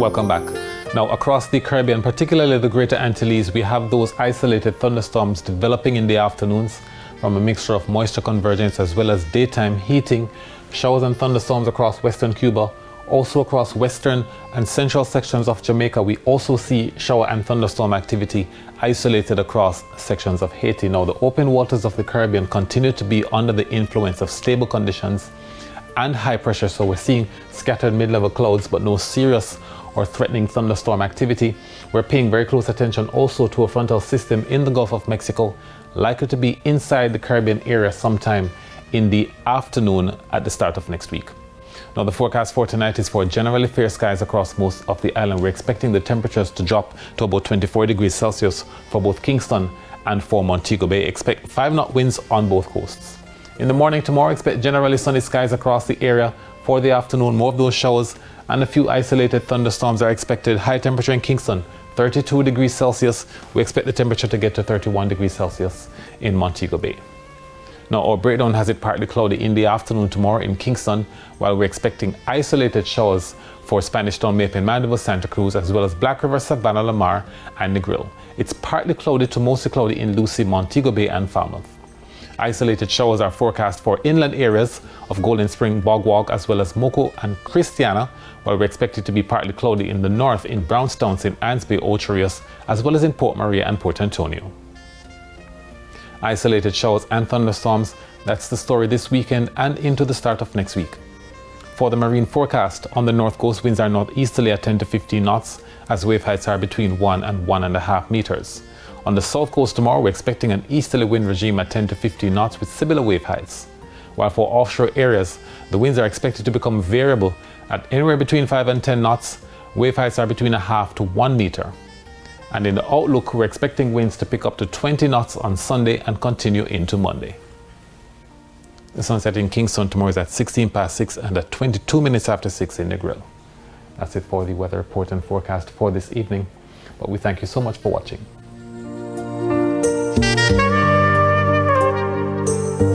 welcome back. Now, across the Caribbean, particularly the Greater Antilles, we have those isolated thunderstorms developing in the afternoons from a mixture of moisture convergence as well as daytime heating, showers and thunderstorms across western Cuba. Also across western and central sections of Jamaica, we also see shower and thunderstorm activity isolated across sections of Haiti. Now, the open waters of the Caribbean continue to be under the influence of stable conditions and high pressure, so we're seeing scattered mid-level clouds but no serious or threatening thunderstorm activity. We're paying very close attention also to a frontal system in the Gulf of Mexico, likely to be inside the Caribbean area sometime in the afternoon at the start of next week. Now, the forecast for tonight is for generally fair skies across most of the island. We're expecting the temperatures to drop to about 24 degrees Celsius for both Kingston and for Montego Bay. Expect 5-knot winds on both coasts. In the morning tomorrow, expect generally sunny skies across the area. For the afternoon, more of those showers and a few isolated thunderstorms are expected. High temperature in Kingston, 32 degrees Celsius. We expect the temperature to get to 31 degrees Celsius in Montego Bay. Now, our breakdown has it partly cloudy in the afternoon tomorrow in Kingston, while we're expecting isolated showers for Spanish Town, Maypin, Mandeville, Santa Cruz, as well as Black River, Savannah, Lamar, and Negril. It's partly cloudy to mostly cloudy in Lucy, Montego Bay, and Falmouth. Isolated showers are forecast for inland areas of Golden Spring, Bogwalk, as well as Moco and Christiana, while we're expected to be partly cloudy in the north in Brownstown, St. Anne's Bay, Ocho Rios, as well as in Port Maria and Port Antonio. Isolated showers and thunderstorms, that's the story this weekend and into the start of next week. For the marine forecast, on the north coast, winds are northeasterly at 10 to 15 knots, as wave heights are between 1 and 1.5 meters. On the south coast tomorrow, we're expecting an easterly wind regime at 10 to 15 knots with similar wave heights. While for offshore areas, the winds are expected to become variable at anywhere between 5 and 10 knots. Wave heights are between 0.5 to 1 meter. And in the outlook, we're expecting winds to pick up to 20 knots on Sunday and continue into Monday. The sunset in Kingston tomorrow is at 16 past 6 and at 22 minutes after 6 in Negril. That's it for the weather report and forecast for this evening. But we thank you so much for watching.